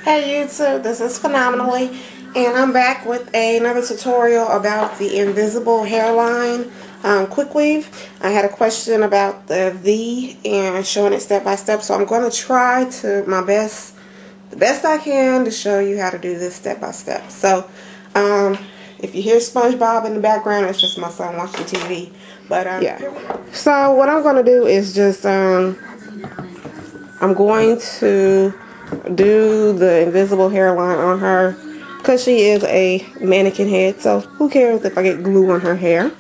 Hey YouTube, this is Phenomenally, and I'm back with another tutorial about the invisible hairline quick weave. I had a question about the V and showing it step by step, so I'm going to try to the best I can to show you how to do this step by step. So if you hear SpongeBob in the background, it's just my son watching TV. But yeah. So what I'm going to do is just I'm going to do the invisible hairline on her because she is a mannequin head, so who cares if I get glue on her hair.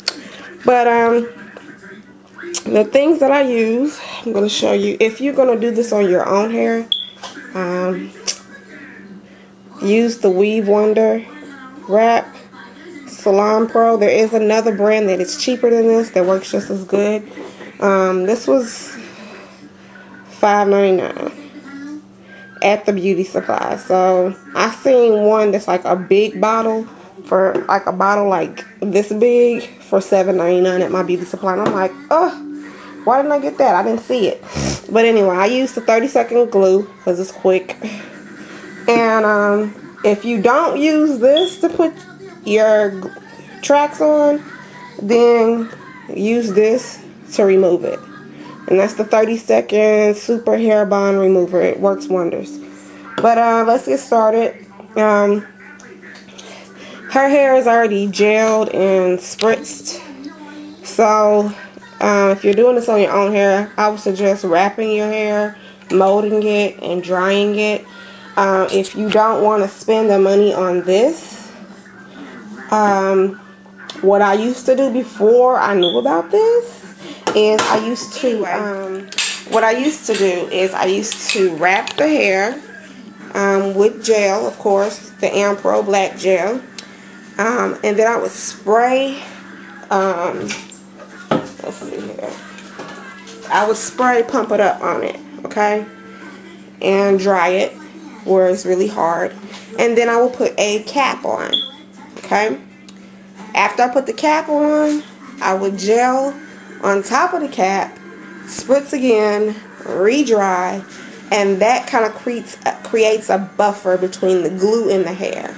But the things that I use, I'm going to show you. If you're going to do this on your own hair, use the Weave Wonder Wrap Salon Pro. There is another brand that is cheaper than this that works just as good. This was $5.99 at the beauty supply. So I seen one that's like a big bottle, for like a bottle like this big, for $7.99 at my beauty supply, and I'm like, oh, why didn't I get that? I didn't see it. But anyway, I used the 30-second glue because it's quick. And if you don't use this to put your tracks on, then use this to remove it. And that's the 30-second super hair bond remover. It works wonders. But let's get started. Her hair is already gelled and spritzed. So if you're doing this on your own hair, I would suggest wrapping your hair, molding it, and drying it. If you don't want to spend the money on this, what I used to do before I knew about this is I used to wrap the hair with gel, of course, the Ampro black gel, and then I would spray, let's see here, I would spray Pump It Up on it, okay, and dry it where it's really hard, and then I will put a cap on, okay. After I put the cap on, I would gel on top of the cap, spritz again, re-dry, and that kind of creates a buffer between the glue and the hair.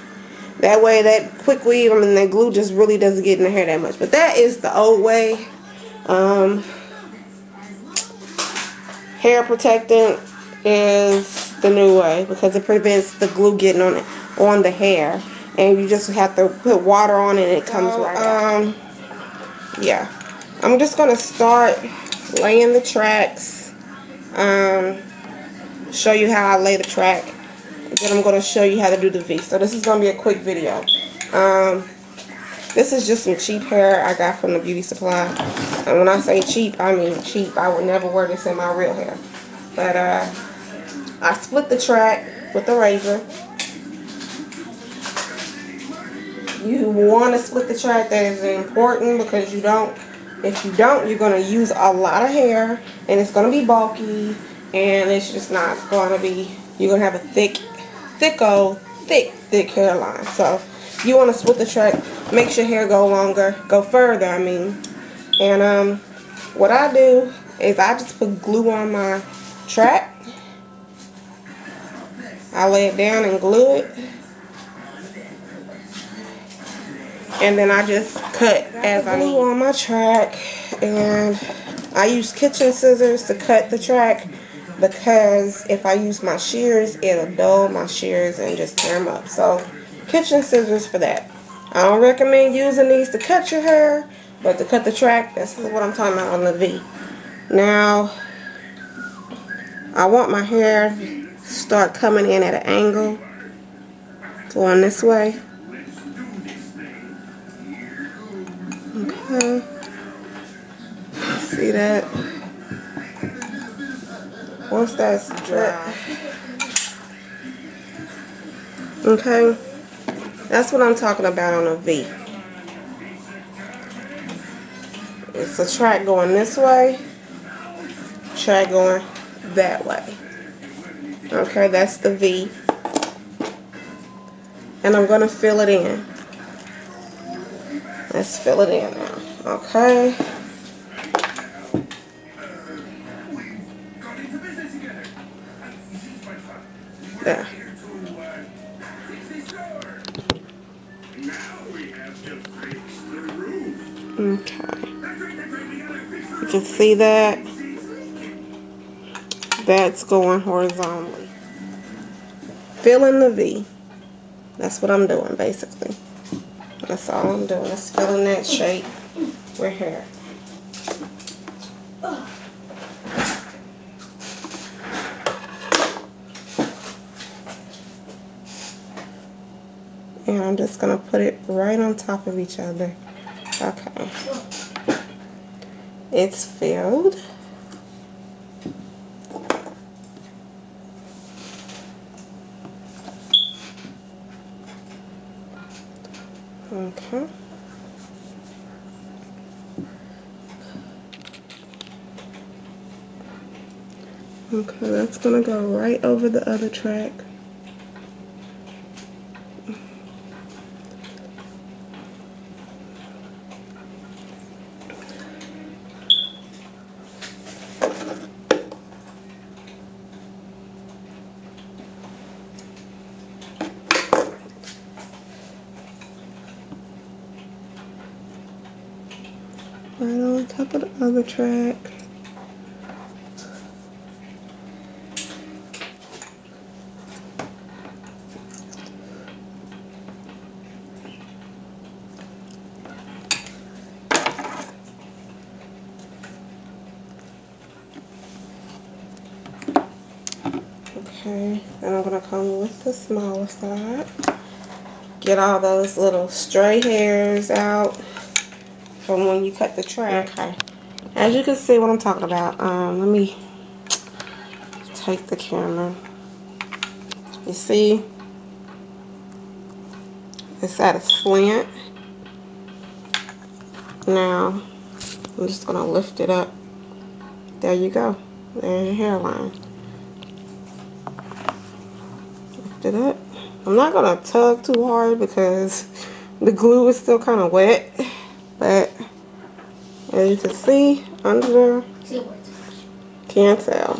That way that quick weave, I mean, that glue just really doesn't get in the hair that much. But that is the old way. Hair protectant is the new way because it prevents the glue getting on the hair. And you just have to put water on it and it comes right out. Yeah. I'm just going to start laying the tracks, show you how I lay the track, and then I'm going to show you how to do the V. So this is going to be a quick video. This is just some cheap hair I got from the beauty supply. And when I say cheap, I mean cheap. I would never wear this in my real hair. But I split the track with a razor. You want to split the track. That is important because if you don't, you're going to use a lot of hair and it's going to be bulky and it's just not going to be, you're going to have a thick hairline. So you want to split the track, makes your hair go further, I mean. And what I do is I just put glue on my track. I lay it down and glue it. And then I just cut as I glue on my track, and I use kitchen scissors to cut the track because if I use my shears, it'll dull my shears and just tear them up. So kitchen scissors for that. I don't recommend using these to cut your hair, but to cut the track, that's what I'm talking about on the V. Now, I want my hair to start coming in at an angle, going this way. Okay, see that? Once that's dry, okay, that's what I'm talking about on a V. It's a track going this way, track going that way. Okay, that's the V. And I'm going to fill it in. Let's fill it in now. Okay. There. can see that. That's going horizontally. Filling the V. That's what I'm doing, basically. That's all I'm doing. Is filling that shape with hair. And I'm just going to put it right on top of each other. Okay. It's filled. Okay. Okay, that's going to go right over the other track. Right on top of the other track. Okay, then I'm going to come with the smaller side. Get all those little stray hairs out from when you cut the track. Okay, as you can see what I'm talking about. Let me take the camera. You see, it's at a slant. Now, I'm just going to lift it up. There you go. There's your hairline. Lift it up. I'm not going to tug too hard because the glue is still kind of wet. But, as you can see, under there, can't tell.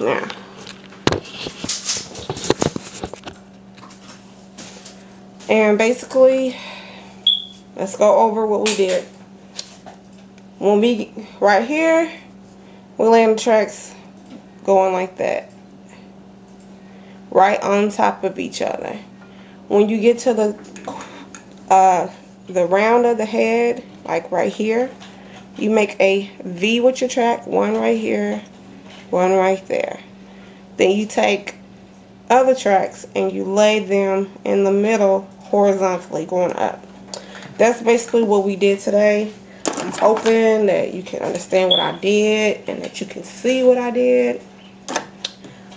Now, and basically, let's go over what we did. When we, right here, we land the tracks going like that. Right on top of each other. When you get to the round of the head, like right here, you make a V with your track. One right here, one right there. Then you take other tracks and you lay them in the middle horizontally going up. That's basically what we did today. I'm hoping that you can understand what I did and that you can see what I did.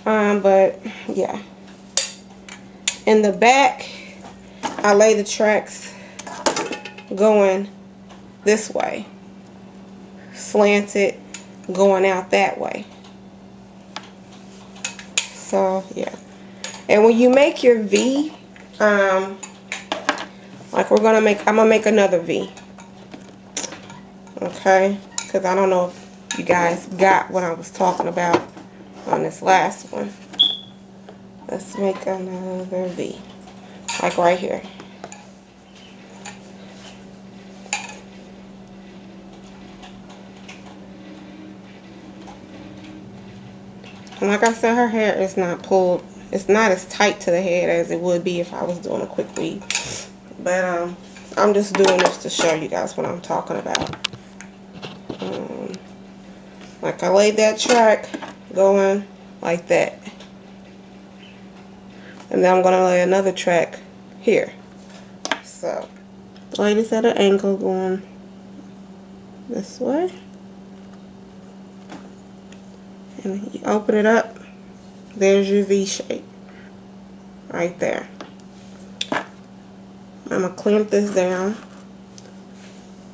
But yeah, in the back I lay the tracks going this way, slanted going out that way. So yeah, and when you make your V, like I'm gonna make another V. Okay, because I don't know if you guys got what I was talking about on this last one. Let's make another V, like right here. And like I said, her hair is not pulled. It's not as tight to the head as it would be if I was doing a quick weave. But I'm just doing this to show you guys what I'm talking about. Like I laid that track going like that. And then I'm going to lay another track here. So, lay this at an angle going this way. And you open it up. There's your V shape. Right there. I'm going to clamp this down.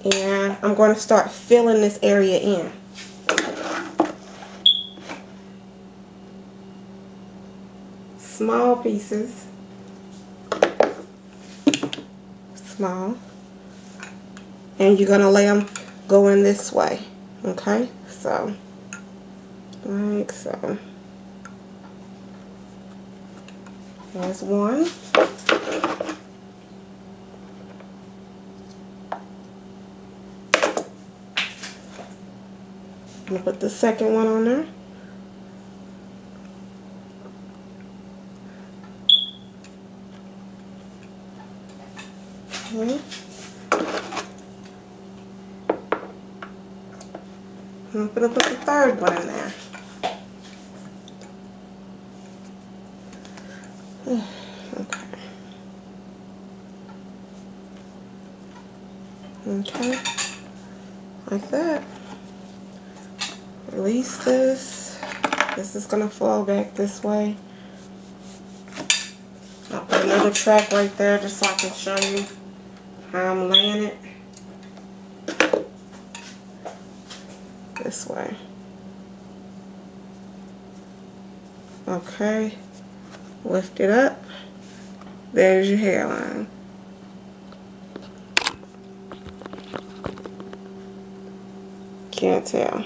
And I'm going to start filling this area in. Small pieces. Small. And you're going to lay them going this way. Okay? So, like so. There's one. I'm gonna put the second one on there. Okay. I'm gonna put the third one in there. Okay, like that. Release this. This is gonna flow back this way. I'll put another track right there just so I can show you how I'm laying it. This way. Okay, lift it up. There's your hairline. Can't tell.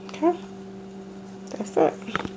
Okay, that's it.